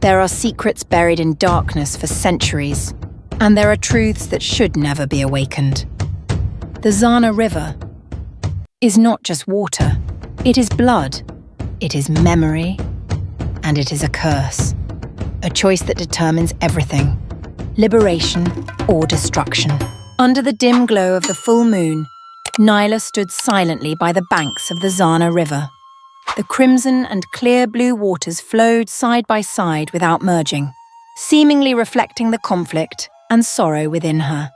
There are secrets buried in darkness for centuries, and there are truths that should never be awakened. The Zana River is not just water. It is blood, it is memory, and it is a curse. A choice that determines everything, liberation or destruction. Under the dim glow of the full moon, Nyla stood silently by the banks of the Zana River. The crimson and clear blue waters flowed side by side without merging, seemingly reflecting the conflict and sorrow within her.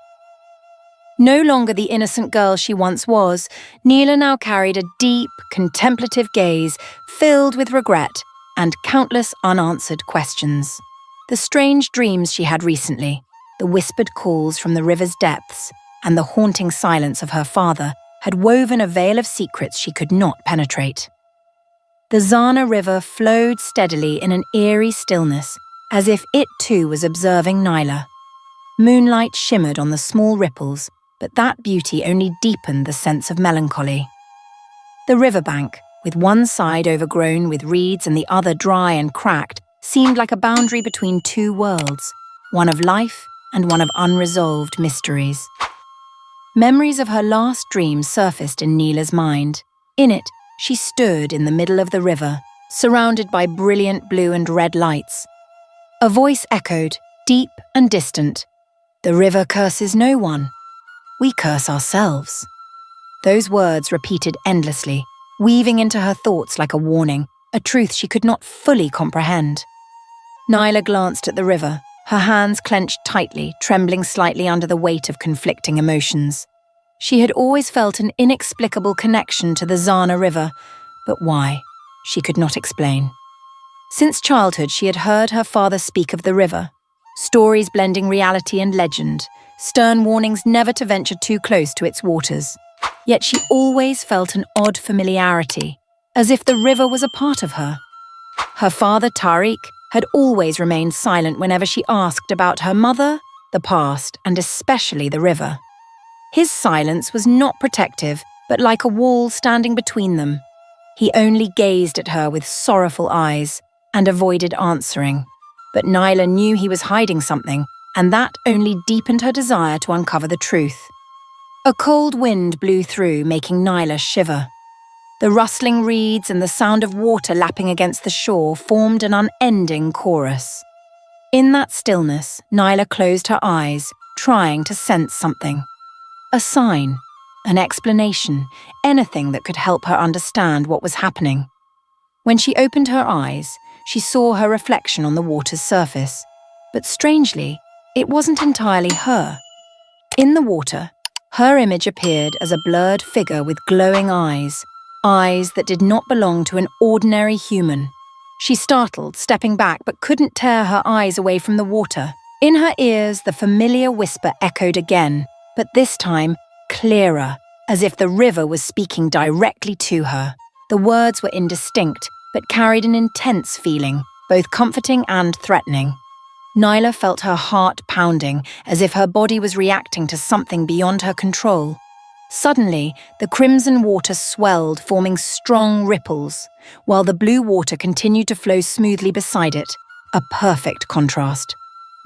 No longer the innocent girl she once was, Nyla now carried a deep, contemplative gaze filled with regret and countless unanswered questions. The strange dreams she had recently, the whispered calls from the river's depths, and the haunting silence of her father had woven a veil of secrets she could not penetrate. The Zana River flowed steadily in an eerie stillness, as if it too was observing Nyla. Moonlight shimmered on the small ripples, but that beauty only deepened the sense of melancholy. The riverbank, with one side overgrown with reeds and the other dry and cracked, seemed like a boundary between two worlds, one of life and one of unresolved mysteries. Memories of her last dream surfaced in Nyla's mind. In it, she stood in the middle of the river, surrounded by brilliant blue and red lights. A voice echoed, deep and distant. "The river curses no one. We curse ourselves." Those words repeated endlessly, weaving into her thoughts like a warning, a truth she could not fully comprehend. Nyla glanced at the river, her hands clenched tightly, trembling slightly under the weight of conflicting emotions. She had always felt an inexplicable connection to the Zana River, but why? She could not explain. Since childhood, she had heard her father speak of the river, stories blending reality and legend, stern warnings never to venture too close to its waters. Yet she always felt an odd familiarity, as if the river was a part of her. Her father, Tariq, had always remained silent whenever she asked about her mother, the past, and especially the river. His silence was not protective, but like a wall standing between them. He only gazed at her with sorrowful eyes and avoided answering. But Nyla knew he was hiding something, and that only deepened her desire to uncover the truth. A cold wind blew through, making Nyla shiver. The rustling reeds and the sound of water lapping against the shore formed an unending chorus. In that stillness, Nyla closed her eyes, trying to sense something. A sign, an explanation, anything that could help her understand what was happening. When she opened her eyes, she saw her reflection on the water's surface. But strangely, it wasn't entirely her. In the water, her image appeared as a blurred figure with glowing eyes that did not belong to an ordinary human. She startled, stepping back, but couldn't tear her eyes away from the water. In her ears, the familiar whisper echoed again, but this time clearer, as if the river was speaking directly to her. The words were indistinct, but carried an intense feeling, both comforting and threatening. Nyla felt her heart pounding, as if her body was reacting to something beyond her control. Suddenly, the crimson water swelled, forming strong ripples, while the blue water continued to flow smoothly beside it, a perfect contrast.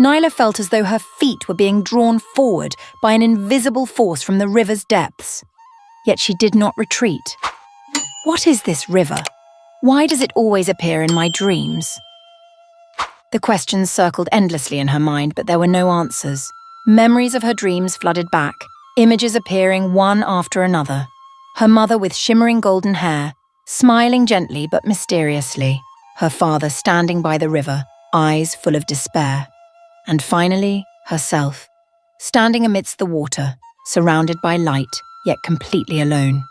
Nyla felt as though her feet were being drawn forward by an invisible force from the river's depths. Yet she did not retreat. What is this river? Why does it always appear in my dreams? The questions circled endlessly in her mind, but there were no answers. Memories of her dreams flooded back, images appearing one after another. Her mother with shimmering golden hair, smiling gently but mysteriously. Her father standing by the river, eyes full of despair. And finally, herself, standing amidst the water, surrounded by light, yet completely alone.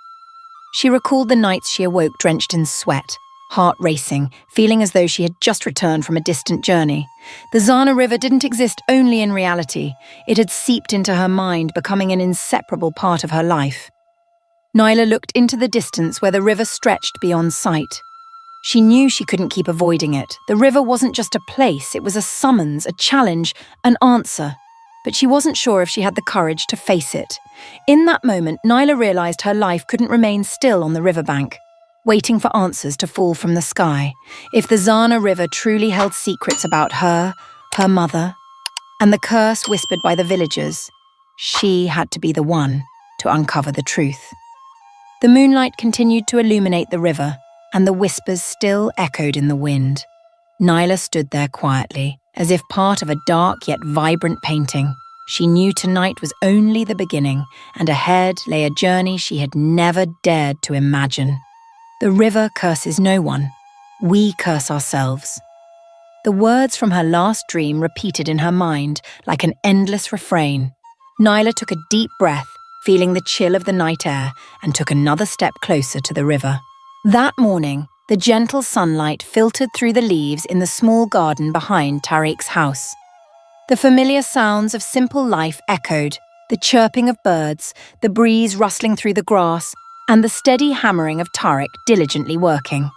She recalled the nights she awoke drenched in sweat, heart racing, feeling as though she had just returned from a distant journey. The Zana River didn't exist only in reality. It had seeped into her mind, becoming an inseparable part of her life. Nyla looked into the distance where the river stretched beyond sight. She knew she couldn't keep avoiding it. The river wasn't just a place, it was a summons, a challenge, an answer. But she wasn't sure if she had the courage to face it. In that moment, Nyla realized her life couldn't remain still on the riverbank. waiting for answers to fall from the sky. If the Zana River truly held secrets about her, her mother, and the curse whispered by the villagers, she had to be the one to uncover the truth. The moonlight continued to illuminate the river, and the whispers still echoed in the wind. Nyla stood there quietly, as if part of a dark yet vibrant painting. She knew tonight was only the beginning, and ahead lay a journey she had never dared to imagine. The river curses no one. We curse ourselves. The words from her last dream repeated in her mind like an endless refrain. Nyla took a deep breath, feeling the chill of the night air, and took another step closer to the river. That morning, the gentle sunlight filtered through the leaves in the small garden behind Tariq's house. The familiar sounds of simple life echoed, the chirping of birds, the breeze rustling through the grass, and the steady hammering of Tariq diligently working.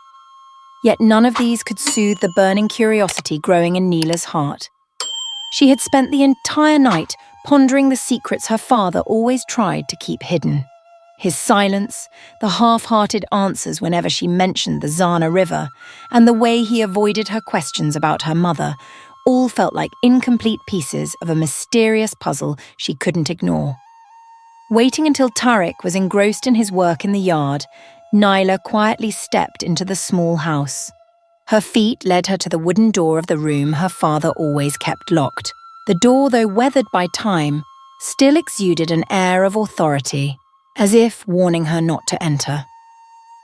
Yet none of these could soothe the burning curiosity growing in Nyla's heart. She had spent the entire night pondering the secrets her father always tried to keep hidden. His silence, the half-hearted answers whenever she mentioned the Zana River, and the way he avoided her questions about her mother, all felt like incomplete pieces of a mysterious puzzle she couldn't ignore. Waiting until Tariq was engrossed in his work in the yard, Nyla quietly stepped into the small house. Her feet led her to the wooden door of the room her father always kept locked. The door, though weathered by time, still exuded an air of authority, as if warning her not to enter.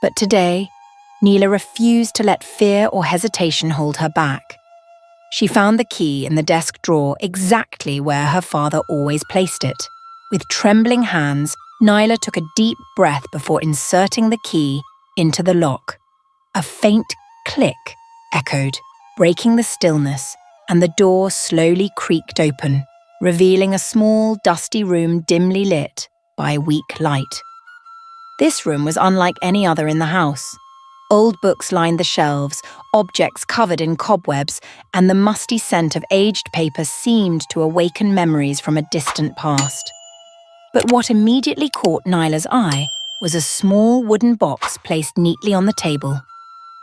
But today, Nyla refused to let fear or hesitation hold her back. She found the key in the desk drawer exactly where her father always placed it. With trembling hands, Nyla took a deep breath before inserting the key into the lock. A faint click echoed, breaking the stillness, and the door slowly creaked open, revealing a small, dusty room dimly lit by weak light. This room was unlike any other in the house. Old books lined the shelves, objects covered in cobwebs, and the musty scent of aged paper seemed to awaken memories from a distant past. But what immediately caught Nyla's eye was a small wooden box placed neatly on the table.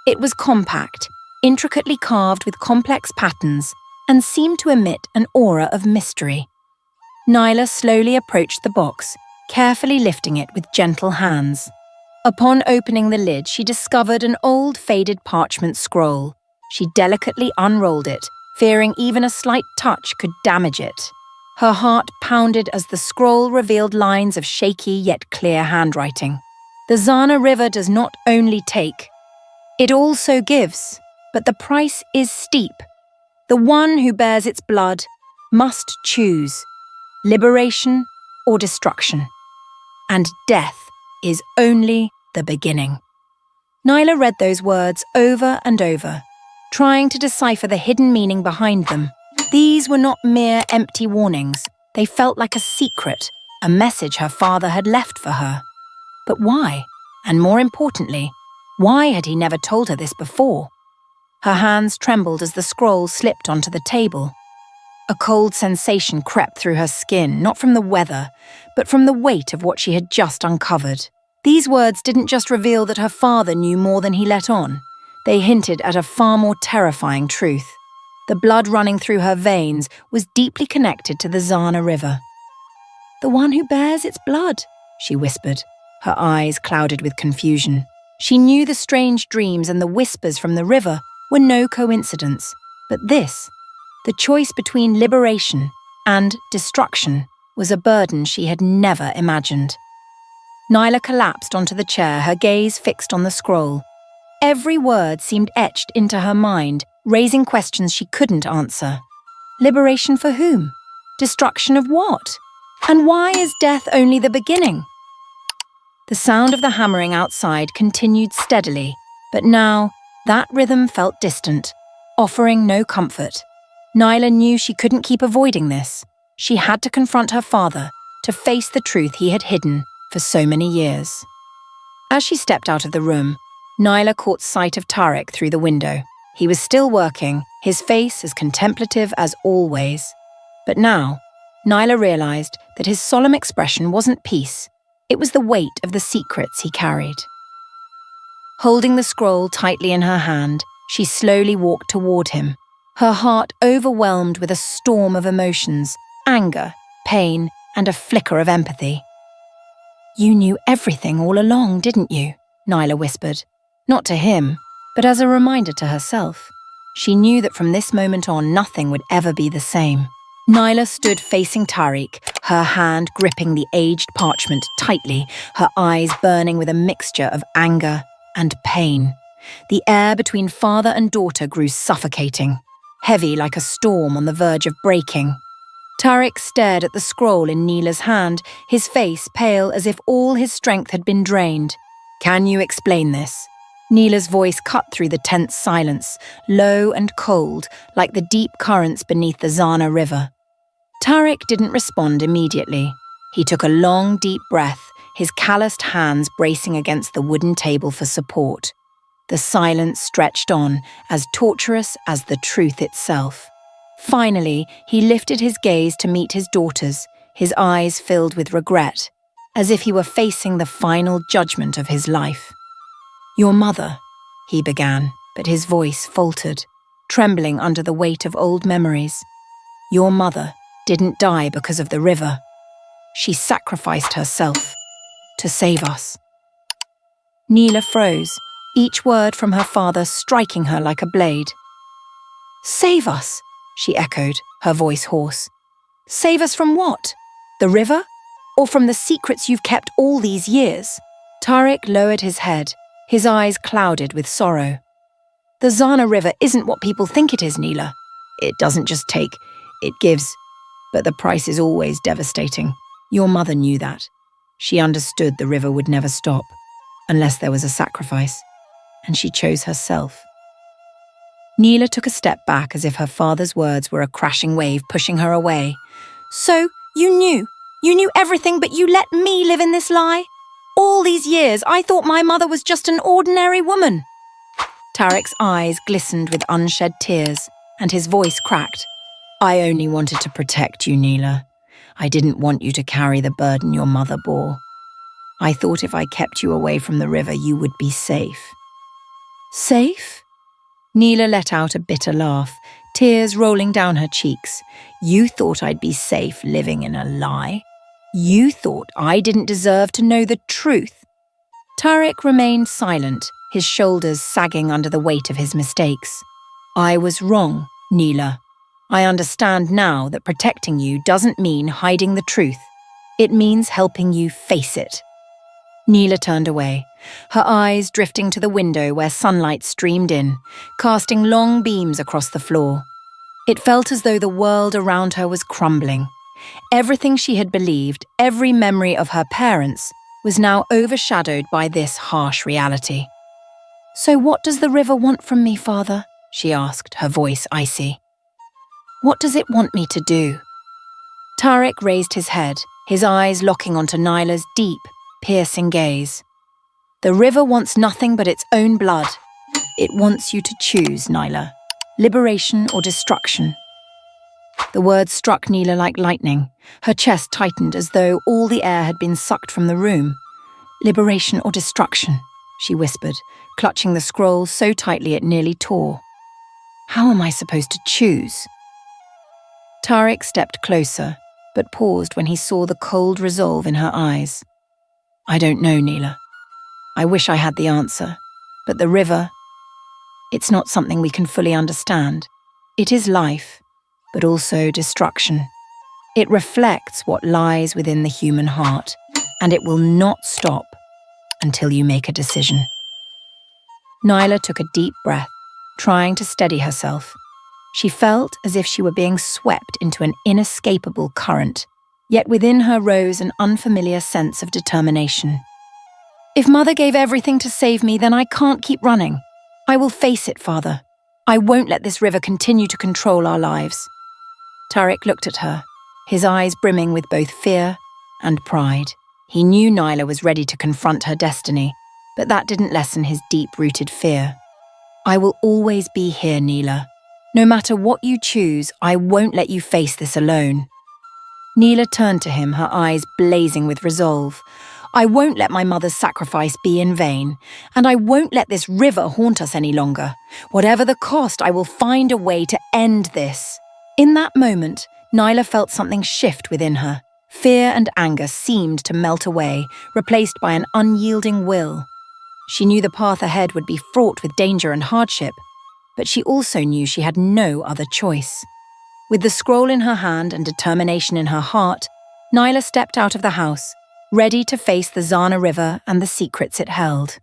It was compact, intricately carved with complex patterns, and seemed to emit an aura of mystery. Nyla slowly approached the box, carefully lifting it with gentle hands. Upon opening the lid, she discovered an old, faded parchment scroll. She delicately unrolled it, fearing even a slight touch could damage it. Her heart pounded as the scroll revealed lines of shaky yet clear handwriting. The Zana River does not only take, it also gives, but the price is steep. The one who bears its blood must choose liberation or destruction. And death is only the beginning. Nyla read those words over and over, trying to decipher the hidden meaning behind them. These were not mere empty warnings. They felt like a secret, a message her father had left for her. But why? And more importantly, why had he never told her this before? Her hands trembled as the scroll slipped onto the table. A cold sensation crept through her skin, not from the weather, but from the weight of what she had just uncovered. These words didn't just reveal that her father knew more than he let on. They hinted at a far more terrifying truth. The blood running through her veins was deeply connected to the Zana River. "The one who bears its blood," she whispered, her eyes clouded with confusion. She knew the strange dreams and the whispers from the river were no coincidence, but this, the choice between liberation and destruction, was a burden she had never imagined. Nyla collapsed onto the chair, her gaze fixed on the scroll. Every word seemed etched into her mind, raising questions she couldn't answer. Liberation for whom? Destruction of what? And why is death only the beginning? The sound of the hammering outside continued steadily, but now that rhythm felt distant, offering no comfort. Nyla knew she couldn't keep avoiding this. She had to confront her father, to face the truth he had hidden for so many years. As she stepped out of the room, Nyla caught sight of Tariq through the window. He was still working, his face as contemplative as always. But now, Nyla realized that his solemn expression wasn't peace, it was the weight of the secrets he carried. Holding the scroll tightly in her hand, she slowly walked toward him, her heart overwhelmed with a storm of emotions, anger, pain, and a flicker of empathy. "You knew everything all along, didn't you?" Nyla whispered. Not to him, but as a reminder to herself. She knew that from this moment on, nothing would ever be the same. Nyla stood facing Tariq, her hand gripping the aged parchment tightly, her eyes burning with a mixture of anger and pain. The air between father and daughter grew suffocating, heavy like a storm on the verge of breaking. Tariq stared at the scroll in Nyla's hand, his face pale as if all his strength had been drained. "Can you explain this?" Nyla's voice cut through the tense silence, low and cold, like the deep currents beneath the Zana River. Tariq didn't respond immediately. He took a long, deep breath, his calloused hands bracing against the wooden table for support. The silence stretched on, as torturous as the truth itself. Finally, he lifted his gaze to meet his daughter's, his eyes filled with regret, as if he were facing the final judgment of his life. "Your mother," he began, but his voice faltered, trembling under the weight of old memories. "Your mother didn't die because of the river. She sacrificed herself to save us." Nyla froze, each word from her father striking her like a blade. "Save us," she echoed, her voice hoarse. "Save us from what? The river? Or from the secrets you've kept all these years?" Tariq lowered his head, his eyes clouded with sorrow. "The Zana River isn't what people think it is, Nyla. It doesn't just take, it gives. But the price is always devastating. Your mother knew that. She understood the river would never stop, unless there was a sacrifice. And she chose herself." Nyla took a step back as if her father's words were a crashing wave pushing her away. "So, you knew everything, but you let me live in this lie? All these years, I thought my mother was just an ordinary woman." Tariq's eyes glistened with unshed tears, and his voice cracked. "I only wanted to protect you, Nyla. I didn't want you to carry the burden your mother bore. I thought if I kept you away from the river, you would be safe." "Safe?" Nyla let out a bitter laugh, tears rolling down her cheeks. "You thought I'd be safe living in a lie? You thought I didn't deserve to know the truth?" Tariq remained silent, his shoulders sagging under the weight of his mistakes. "I was wrong, Nyla. I understand now that protecting you doesn't mean hiding the truth. It means helping you face it." Nyla turned away, her eyes drifting to the window where sunlight streamed in, casting long beams across the floor. It felt as though the world around her was crumbling. Everything she had believed, every memory of her parents, was now overshadowed by this harsh reality. "So what does the river want from me, Father?" she asked, her voice icy. "What does it want me to do?" Tariq raised his head, his eyes locking onto Nyla's deep, piercing gaze. "The river wants nothing but its own blood. It wants you to choose, Nyla. Liberation or destruction." The words struck Nyla like lightning. Her chest tightened as though all the air had been sucked from the room. "Liberation or destruction," she whispered, clutching the scroll so tightly it nearly tore. "How am I supposed to choose?" Tariq stepped closer, but paused when he saw the cold resolve in her eyes. "I don't know, Nyla. I wish I had the answer, but the river, it's not something we can fully understand. It is life, but also destruction. It reflects what lies within the human heart, and it will not stop until you make a decision." Nyla took a deep breath, trying to steady herself. She felt as if she were being swept into an inescapable current, yet within her rose an unfamiliar sense of determination. "If Mother gave everything to save me, then I can't keep running. I will face it, Father. I won't let this river continue to control our lives." Tariq looked at her, his eyes brimming with both fear and pride. He knew Nyla was ready to confront her destiny, but that didn't lessen his deep-rooted fear. "I will always be here, Nyla. No matter what you choose, I won't let you face this alone." Nyla turned to him, her eyes blazing with resolve. I won't let my mother's sacrifice be in vain, and I won't let this river haunt us any longer. Whatever the cost, I will find a way to end this." In that moment, Nyla felt something shift within her. Fear and anger seemed to melt away, replaced by an unyielding will. She knew the path ahead would be fraught with danger and hardship, but she also knew she had no other choice. With the scroll in her hand and determination in her heart, Nyla stepped out of the house, ready to face the Zana River and the secrets it held.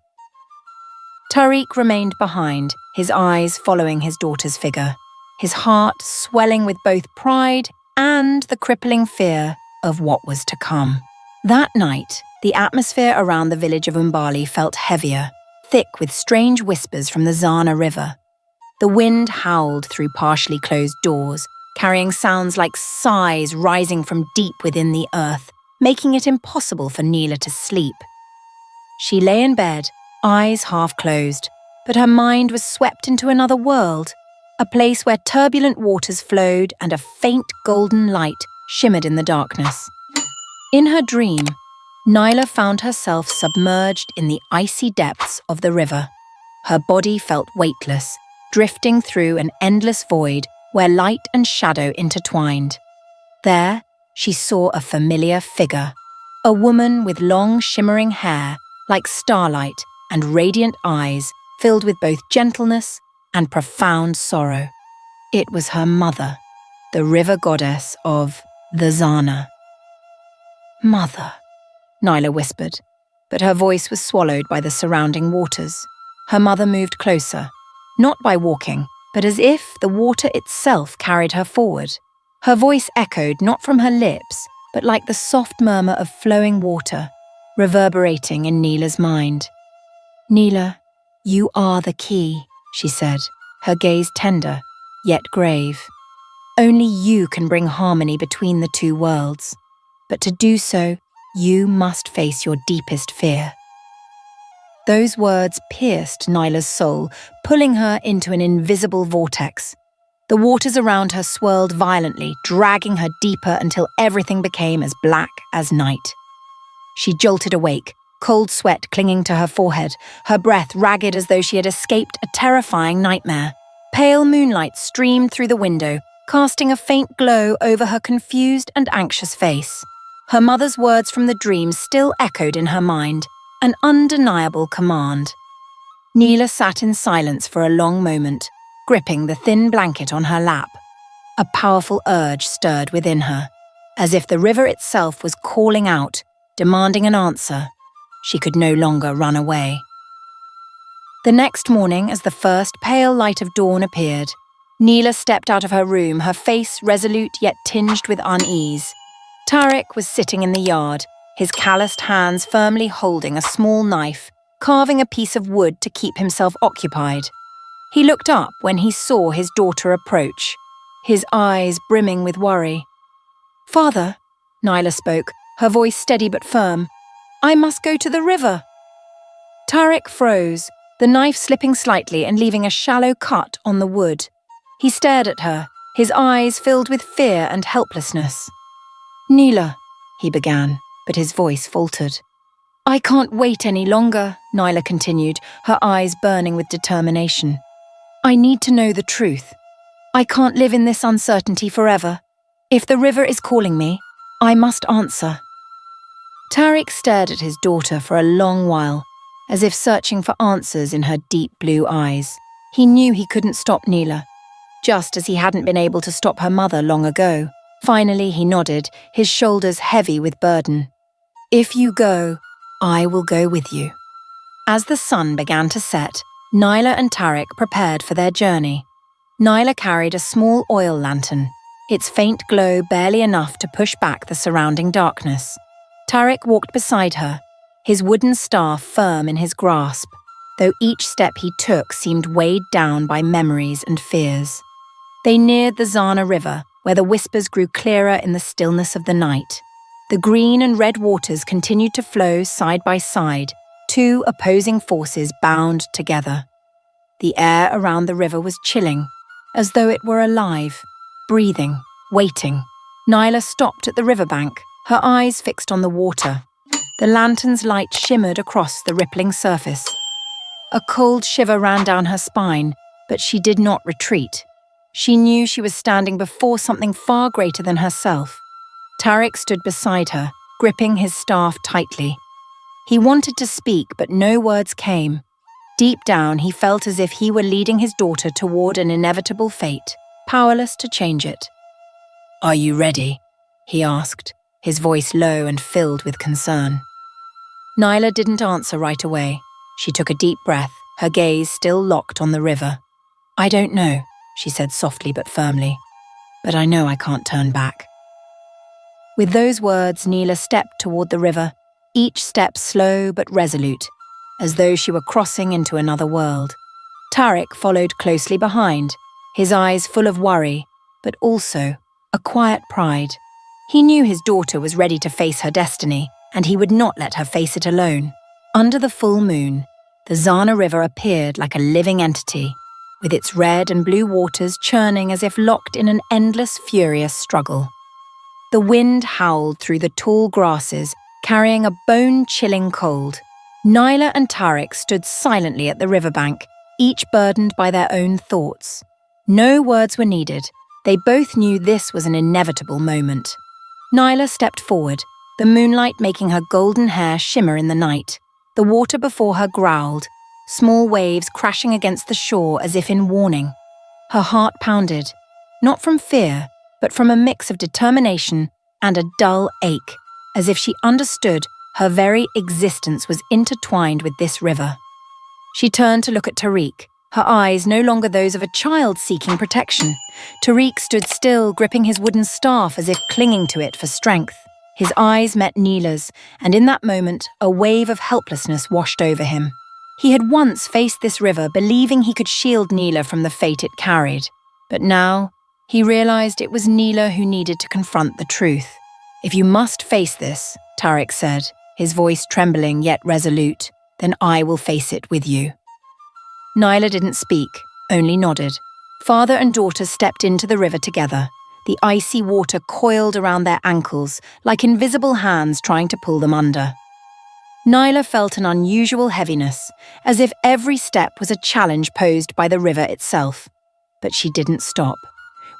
Tariq remained behind, his eyes following his daughter's figure, his heart swelling with both pride and the crippling fear of what was to come. That night, the atmosphere around the village of Umbali felt heavier, thick with strange whispers from the Zana River. The wind howled through partially closed doors, carrying sounds like sighs rising from deep within the earth, making it impossible for Nyla to sleep. She lay in bed, eyes half closed, but her mind was swept into another world, a place where turbulent waters flowed and a faint golden light shimmered in the darkness. In her dream, Nyla found herself submerged in the icy depths of the river. Her body felt weightless, drifting through an endless void where light and shadow intertwined. There, she saw a familiar figure, a woman with long shimmering hair like starlight and radiant eyes filled with both gentleness and profound sorrow. It was her mother, the river goddess of the Zana. "Mother," Nyla whispered, but her voice was swallowed by the surrounding waters. Her mother moved closer, not by walking, but as if the water itself carried her forward. Her voice echoed not from her lips, but like the soft murmur of flowing water, reverberating in Nyla's mind. "Nyla, you are the key," she said, her gaze tender, yet grave. "Only you can bring harmony between the two worlds. But to do so, you must face your deepest fear." Those words pierced Nyla's soul, pulling her into an invisible vortex. The waters around her swirled violently, dragging her deeper until everything became as black as night. She jolted awake, cold sweat clinging to her forehead, her breath ragged as though she had escaped a terrifying nightmare. Pale moonlight streamed through the window, casting a faint glow over her confused and anxious face. Her mother's words from the dream still echoed in her mind, an undeniable command. Nyla sat in silence for a long moment, gripping the thin blanket on her lap. A powerful urge stirred within her, as if the river itself was calling out, demanding an answer. She could no longer run away. The next morning, as the first pale light of dawn appeared, Nyla stepped out of her room, her face resolute yet tinged with unease. Tariq was sitting in the yard, his calloused hands firmly holding a small knife, carving a piece of wood to keep himself occupied. He looked up when he saw his daughter approach, his eyes brimming with worry. "Father," Nyla spoke, her voice steady but firm, "I must go to the river." Tariq froze, the knife slipping slightly and leaving a shallow cut on the wood. He stared at her, his eyes filled with fear and helplessness. "Nyla," he began, but his voice faltered. "I can't wait any longer," Nyla continued, her eyes burning with determination. "I need to know the truth. I can't live in this uncertainty forever. If the river is calling me, I must answer." Tariq stared at his daughter for a long while, as if searching for answers in her deep blue eyes. He knew he couldn't stop Nyla, just as he hadn't been able to stop her mother long ago. Finally, he nodded, his shoulders heavy with burden. "If you go, I will go with you." As the sun began to set, Nyla and Tariq prepared for their journey. Nyla carried a small oil lantern, its faint glow barely enough to push back the surrounding darkness. Tariq walked beside her, his wooden staff firm in his grasp, though each step he took seemed weighed down by memories and fears. They neared the Zana River, where the whispers grew clearer in the stillness of the night. The green and red waters continued to flow side by side, two opposing forces bound together. The air around the river was chilling, as though it were alive, breathing, waiting. Nyla stopped at the riverbank, her eyes fixed on the water. The lantern's light shimmered across the rippling surface. A cold shiver ran down her spine, but she did not retreat. She knew she was standing before something far greater than herself. Tariq stood beside her, gripping his staff tightly. He wanted to speak, but no words came. Deep down, he felt as if he were leading his daughter toward an inevitable fate, powerless to change it. "Are you ready?" he asked, his voice low and filled with concern. Nyla didn't answer right away. She took a deep breath, her gaze still locked on the river. "I don't know," she said softly but firmly, "but I know I can't turn back." With those words, Nyla stepped toward the river, each step slow but resolute, as though she were crossing into another world. Tariq followed closely behind, his eyes full of worry, but also a quiet pride. He knew his daughter was ready to face her destiny, and he would not let her face it alone. Under the full moon, the Zana River appeared like a living entity, with its red and blue waters churning as if locked in an endless, furious struggle. The wind howled through the tall grasses, carrying a bone-chilling cold. Nyla and Tariq stood silently at the riverbank, each burdened by their own thoughts. No words were needed. They both knew this was an inevitable moment. Nyla stepped forward, the moonlight making her golden hair shimmer in the night. The water before her growled, small waves crashing against the shore as if in warning. Her heart pounded, not from fear, but from a mix of determination and a dull ache, as if she understood her very existence was intertwined with this river. She turned to look at Tariq, her eyes no longer those of a child seeking protection. Tariq stood still, gripping his wooden staff as if clinging to it for strength. His eyes met Nyla's, and in that moment, a wave of helplessness washed over him. He had once faced this river, believing he could shield Nyla from the fate it carried. But now, he realized it was Nyla who needed to confront the truth. "If you must face this," Tariq said, his voice trembling yet resolute, "then I will face it with you." Nyla didn't speak, only nodded. Father and daughter stepped into the river together, the icy water coiled around their ankles like invisible hands trying to pull them under. Nyla felt an unusual heaviness, as if every step was a challenge posed by the river itself. But she didn't stop.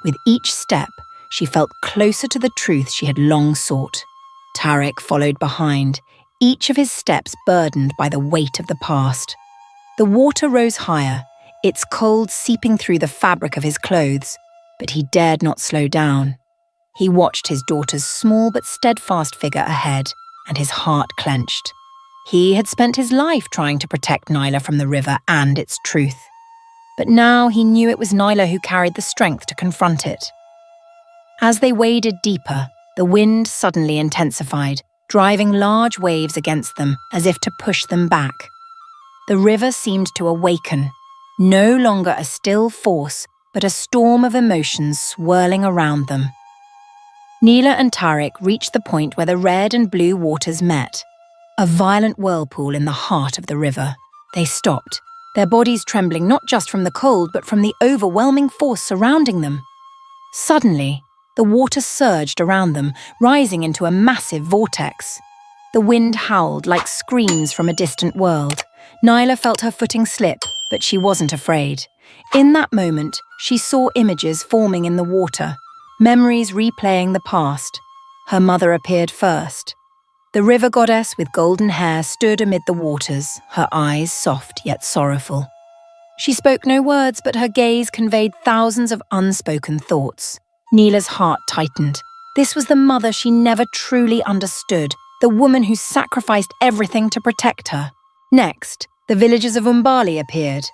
With each step, she felt closer to the truth she had long sought. Tariq followed behind, each of his steps burdened by the weight of the past. The water rose higher, its cold seeping through the fabric of his clothes, but he dared not slow down. He watched his daughter's small but steadfast figure ahead, and his heart clenched. He had spent his life trying to protect Nyla from the river and its truth. But now he knew it was Nyla who carried the strength to confront it. As they waded deeper, the wind suddenly intensified, driving large waves against them as if to push them back. The river seemed to awaken, no longer a still force, but a storm of emotions swirling around them. Nyla and Tariq reached the point where the red and blue waters met, a violent whirlpool in the heart of the river. They stopped, their bodies trembling not just from the cold, but from the overwhelming force surrounding them. Suddenly, the water surged around them, rising into a massive vortex. The wind howled like screams from a distant world. Nyla felt her footing slip, but she wasn't afraid. In that moment, she saw images forming in the water, memories replaying the past. Her mother appeared first. The river goddess with golden hair stood amid the waters, her eyes soft yet sorrowful. She spoke no words, but her gaze conveyed thousands of unspoken thoughts. Nyla's heart tightened. This was the mother she never truly understood, the woman who sacrificed everything to protect her. Next, the villagers of Umbali appeared,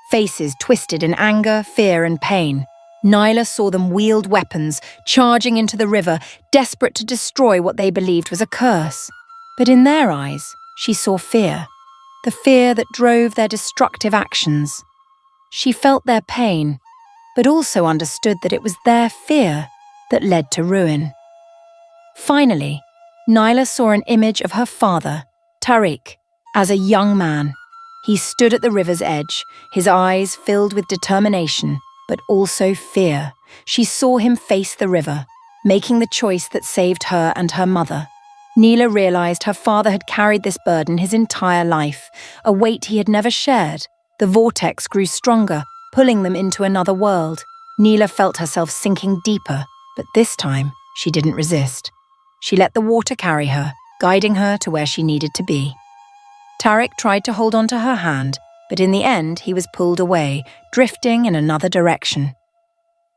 faces twisted in anger, fear, and pain. Nyla saw them wield weapons, charging into the river, desperate to destroy what they believed was a curse. But in their eyes, she saw fear, the fear that drove their destructive actions. She felt their pain, but also understood that it was their fear that led to ruin. Finally, Nyla saw an image of her father, Tariq, as a young man. He stood at the river's edge, his eyes filled with determination, but also fear. She saw him face the river, making the choice that saved her and her mother. Nyla realized her father had carried this burden his entire life, a weight he had never shared. The vortex grew stronger, pulling them into another world. Nyla felt herself sinking deeper, but this time she didn't resist. She let the water carry her, guiding her to where she needed to be. Tariq tried to hold on to her hand, but in the end he was pulled away, drifting in another direction.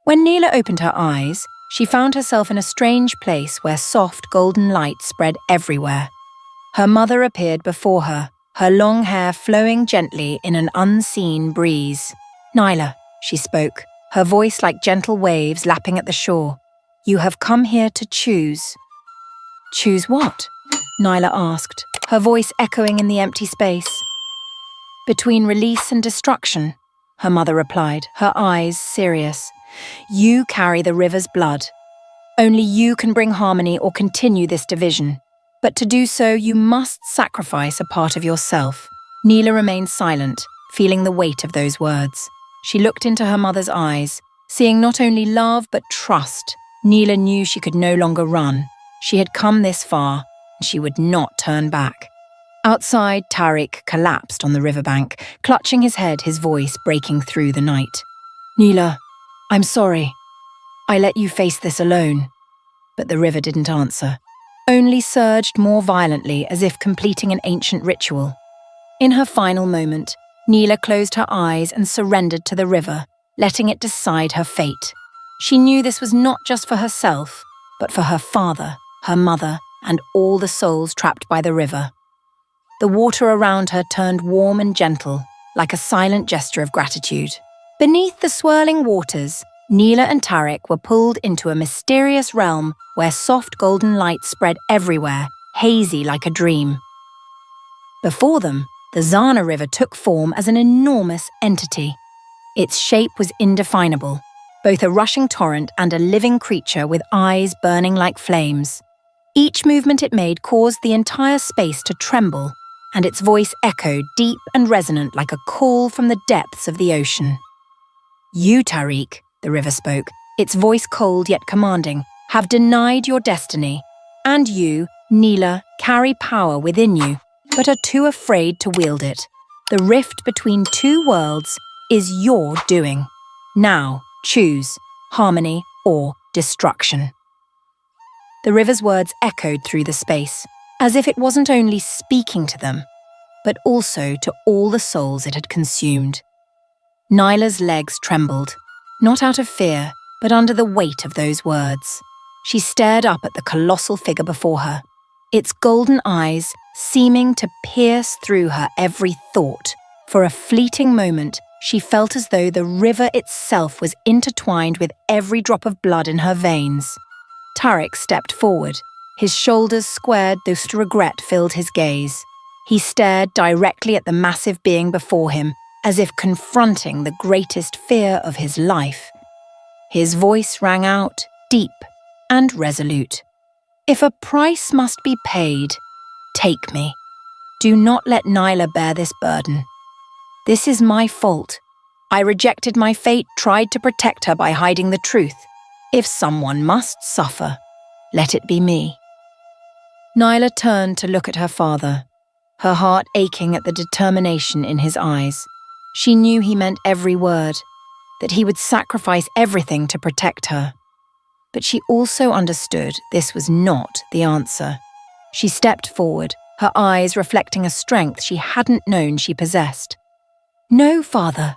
When Nyla opened her eyes, she found herself in a strange place where soft golden light spread everywhere. Her mother appeared before her, her long hair flowing gently in an unseen breeze. "Nyla," she spoke, her voice like gentle waves lapping at the shore. "You have come here to choose." "Choose what?" Nyla asked, her voice echoing in the empty space. "Between release and destruction," her mother replied, her eyes serious. "You carry the river's blood. Only you can bring harmony or continue this division. But to do so, you must sacrifice a part of yourself." Nyla remained silent, feeling the weight of those words. She looked into her mother's eyes, seeing not only love but trust. Nyla knew she could no longer run. She had come this far, and she would not turn back. Outside, Tariq collapsed on the riverbank, clutching his head, his voice breaking through the night. "Nyla, I'm sorry. I let you face this alone." But the river didn't answer, only surged more violently as if completing an ancient ritual. In her final moment, Nyla closed her eyes and surrendered to the river, letting it decide her fate. She knew this was not just for herself, but for her father, her mother, and all the souls trapped by the river. The water around her turned warm and gentle, like a silent gesture of gratitude. Beneath the swirling waters, Nyla and Tariq were pulled into a mysterious realm where soft golden light spread everywhere, hazy like a dream. Before them, the Zana River took form as an enormous entity. Its shape was indefinable, both a rushing torrent and a living creature with eyes burning like flames. Each movement it made caused the entire space to tremble, and its voice echoed deep and resonant like a call from the depths of the ocean. "You, Tariq," the river spoke, its voice cold yet commanding, "have denied your destiny. And you, Nyla, carry power within you, but are too afraid to wield it. The rift between two worlds is your doing. Now, choose harmony or destruction." The river's words echoed through the space, as if it wasn't only speaking to them, but also to all the souls it had consumed. Nyla's legs trembled, not out of fear, but under the weight of those words. She stared up at the colossal figure before her, its golden eyes seeming to pierce through her every thought. For a fleeting moment, she felt as though the river itself was intertwined with every drop of blood in her veins. Tariq stepped forward, his shoulders squared though regret filled his gaze. He stared directly at the massive being before him, as if confronting the greatest fear of his life. His voice rang out, deep and resolute. "If a price must be paid, take me. Do not let Nyla bear this burden. This is my fault. I rejected my fate, tried to protect her by hiding the truth. If someone must suffer, let it be me." Nyla turned to look at her father, her heart aching at the determination in his eyes. She knew he meant every word, that he would sacrifice everything to protect her. But she also understood this was not the answer. She stepped forward, her eyes reflecting a strength she hadn't known she possessed. "No, father,"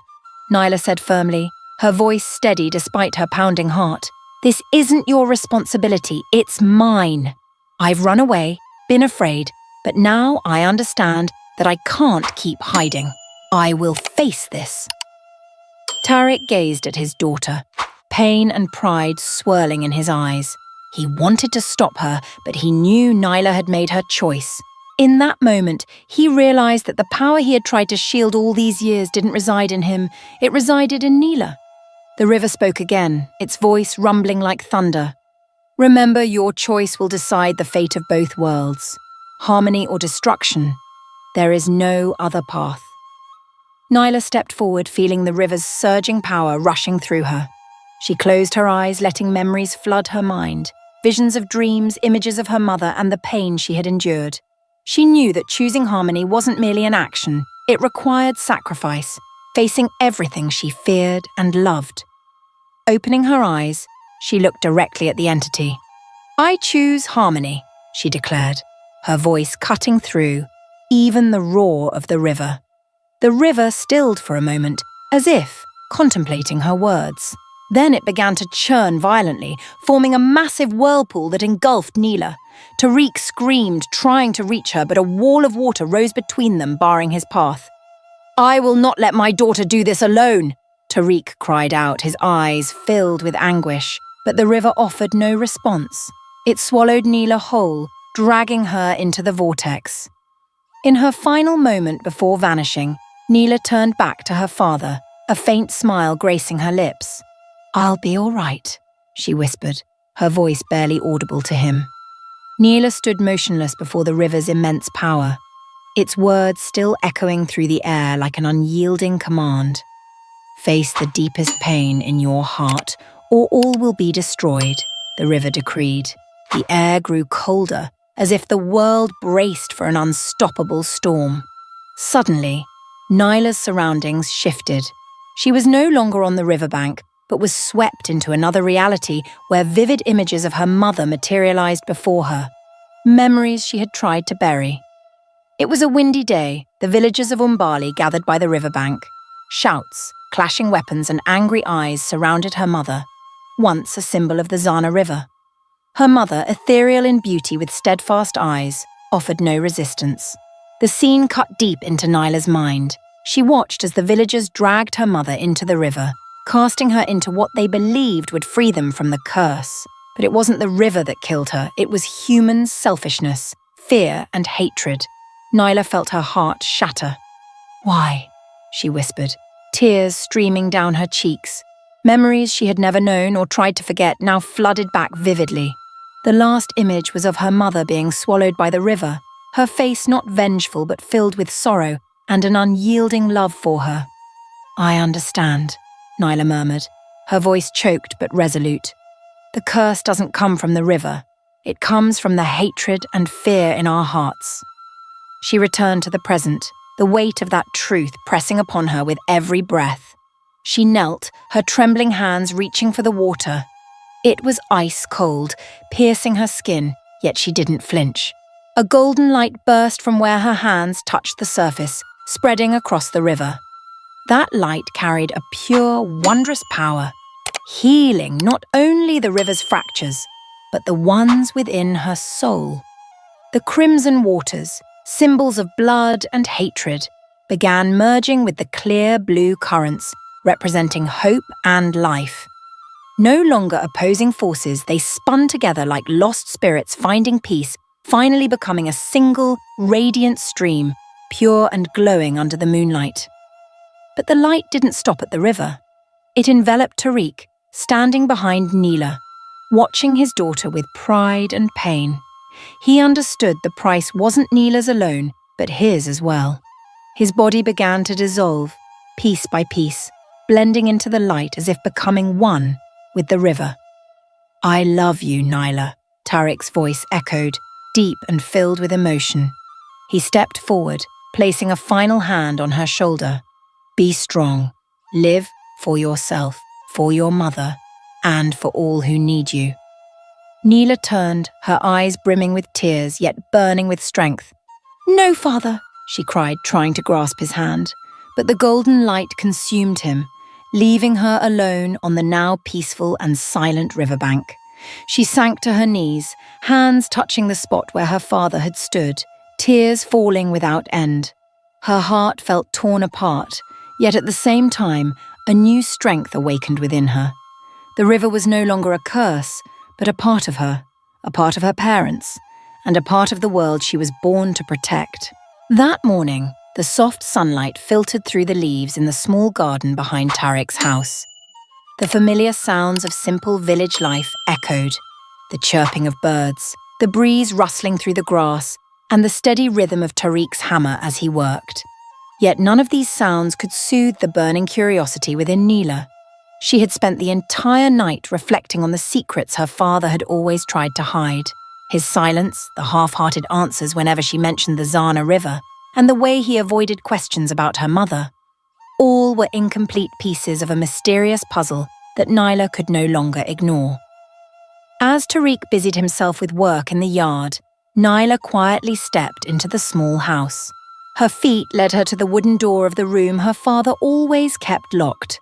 Nyla said firmly, her voice steady despite her pounding heart. "This isn't your responsibility, it's mine. I've run away, been afraid, but now I understand that I can't keep hiding. I will face this." Tariq gazed at his daughter, pain and pride swirling in his eyes. He wanted to stop her, but he knew Nyla had made her choice. In that moment, he realized that the power he had tried to shield all these years didn't reside in him, it resided in Nyla. The river spoke again, its voice rumbling like thunder. "Remember, your choice will decide the fate of both worlds. Harmony or destruction. There is no other path." Nyla stepped forward, feeling the river's surging power rushing through her. She closed her eyes, letting memories flood her mind. visions of dreams, images of her mother, and the pain she had endured. She knew that choosing harmony wasn't merely an action, it required sacrifice, facing everything she feared and loved. Opening her eyes, she looked directly at the entity. "I choose harmony," she declared, her voice cutting through even the roar of the river. The river stilled for a moment, as if contemplating her words. Then it began to churn violently, forming a massive whirlpool that engulfed Nyla. Tariq screamed, trying to reach her, but a wall of water rose between them, barring his path. "I will not let my daughter do this alone," Tariq cried out, his eyes filled with anguish. But the river offered no response. It swallowed Nyla whole, dragging her into the vortex. In her final moment before vanishing, Nyla turned back to her father, a faint smile gracing her lips. "I'll be all right," she whispered, her voice barely audible to him. Nyla stood motionless before the river's immense power, its words still echoing through the air like an unyielding command. "Face the deepest pain in your heart, or all will be destroyed," the river decreed. The air grew colder, as if the world braced for an unstoppable storm. Suddenly, Nyla's surroundings shifted. She was no longer on the riverbank, but was swept into another reality where vivid images of her mother materialized before her, memories she had tried to bury. It was a windy day, the villagers of Umbali gathered by the riverbank. Shouts, clashing weapons and angry eyes surrounded her mother, once a symbol of the Zana River. Her mother, ethereal in beauty with steadfast eyes, offered no resistance. The scene cut deep into Nyla's mind. She watched as the villagers dragged her mother into the river, casting her into what they believed would free them from the curse. But it wasn't the river that killed her, it was human selfishness, fear and hatred. Nyla felt her heart shatter. "Why?" she whispered, tears streaming down her cheeks. Memories she had never known or tried to forget now flooded back vividly. The last image was of her mother being swallowed by the river, her face not vengeful but filled with sorrow and an unyielding love for her. "I understand," Nyla murmured, her voice choked but resolute. "The curse doesn't come from the river. It comes from the hatred and fear in our hearts." She returned to the present, the weight of that truth pressing upon her with every breath. She knelt, her trembling hands reaching for the water. It was ice cold, piercing her skin, yet she didn't flinch. A golden light burst from where her hands touched the surface, spreading across the river. That light carried a pure, wondrous power, healing not only the river's fractures, but the ones within her soul. The crimson waters, symbols of blood and hatred, began merging with the clear blue currents, representing hope and life. No longer opposing forces, they spun together like lost spirits finding peace, finally becoming a single, radiant stream, pure and glowing under the moonlight. But the light didn't stop at the river. It enveloped Tariq, standing behind Nyla, watching his daughter with pride and pain. He understood the price wasn't Nyla's alone, but his as well. His body began to dissolve, piece by piece, blending into the light as if becoming one with the river. "I love you, Nyla," Tariq's voice echoed, deep and filled with emotion. He stepped forward, placing a final hand on her shoulder. "Be strong. Live for yourself, for your mother, and for all who need you." Nyla turned, her eyes brimming with tears yet burning with strength. "No, father," she cried, trying to grasp his hand. But the golden light consumed him, leaving her alone on the now peaceful and silent riverbank. She sank to her knees, hands touching the spot where her father had stood, tears falling without end. Her heart felt torn apart, yet at the same time, a new strength awakened within her. The river was no longer a curse, but a part of her parents, and a part of the world she was born to protect. That morning, the soft sunlight filtered through the leaves in the small garden behind Tariq's house. The familiar sounds of simple village life echoed, the chirping of birds, the breeze rustling through the grass, and the steady rhythm of Tariq's hammer as he worked. Yet none of these sounds could soothe the burning curiosity within Nyla. She had spent the entire night reflecting on the secrets her father had always tried to hide. His silence, the half-hearted answers whenever she mentioned the Zana River, and the way he avoided questions about her mother. All were incomplete pieces of a mysterious puzzle that Nyla could no longer ignore. As Tariq busied himself with work in the yard, Nyla quietly stepped into the small house. Her feet led her to the wooden door of the room her father always kept locked.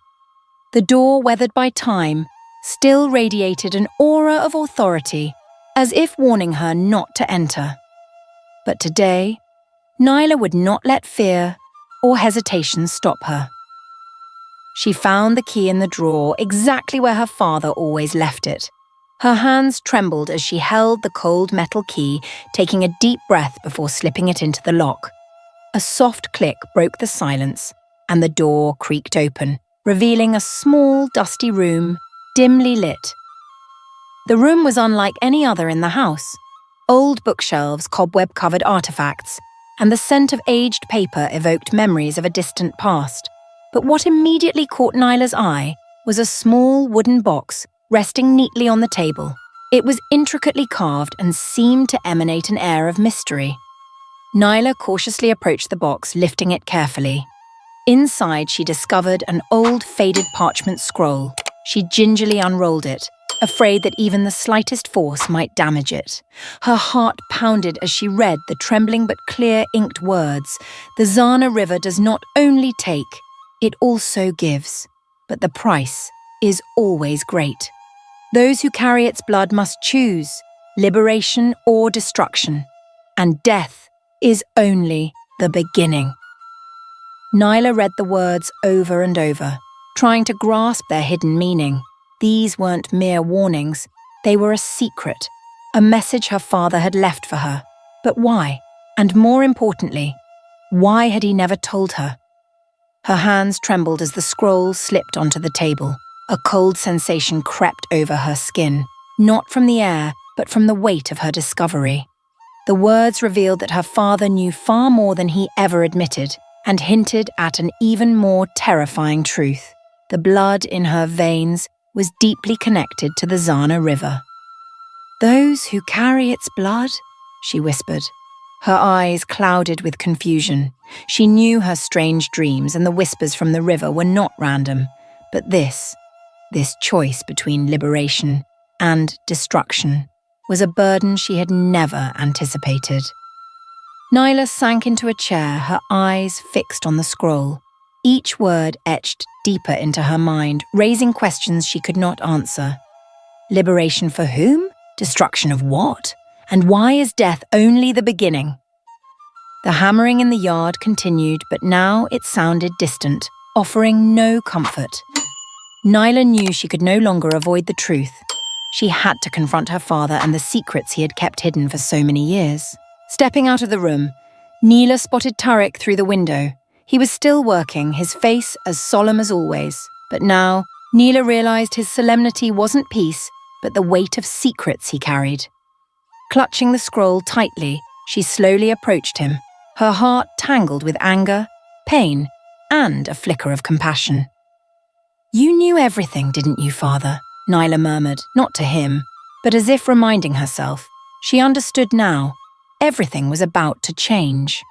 The door, weathered by time, still radiated an aura of authority, as if warning her not to enter. But today, Nyla would not let fear or hesitation stop her. She found the key in the drawer exactly where her father always left it. Her hands trembled as she held the cold metal key, taking a deep breath before slipping it into the lock. A soft click broke the silence, and the door creaked open, revealing a small, dusty room, dimly lit. The room was unlike any other in the house. Old bookshelves, cobweb-covered artifacts, and the scent of aged paper evoked memories of a distant past. But what immediately caught Nyla's eye was a small wooden box resting neatly on the table. It was intricately carved and seemed to emanate an air of mystery. Nyla cautiously approached the box, lifting it carefully. Inside, she discovered an old, faded parchment scroll. She gingerly unrolled it, afraid that even the slightest force might damage it. Her heart pounded as she read the trembling but clear inked words. The Zana River does not only take, it also gives, but the price is always great. Those who carry its blood must choose liberation or destruction, and death is only the beginning. Nyla read the words over and over, trying to grasp their hidden meaning. These weren't mere warnings, they were a secret, a message her father had left for her. But why? And more importantly, why had he never told her? Her hands trembled as the scroll slipped onto the table. A cold sensation crept over her skin, not from the air, but from the weight of her discovery. The words revealed that her father knew far more than he ever admitted, and hinted at an even more terrifying truth. The blood in her veins was deeply connected to the Zana River. "Those who carry its blood?" she whispered. Her eyes clouded with confusion. She knew her strange dreams and the whispers from the river were not random, but this choice between liberation and destruction, was a burden she had never anticipated. Nyla sank into a chair, her eyes fixed on the scroll. Each word etched deeper into her mind, raising questions she could not answer. Liberation for whom? Destruction of what? And why is death only the beginning? The hammering in the yard continued, but now it sounded distant, offering no comfort. Nyla knew she could no longer avoid the truth. She had to confront her father and the secrets he had kept hidden for so many years. Stepping out of the room, Nyla spotted Tariq through the window. He was still working, his face as solemn as always. But now, Nyla realized his solemnity wasn't peace, but the weight of secrets he carried. Clutching the scroll tightly, she slowly approached him, her heart tangled with anger, pain, and a flicker of compassion. "You knew everything, didn't you, father?" Nyla murmured, not to him, but as if reminding herself. She understood now. Everything was about to change.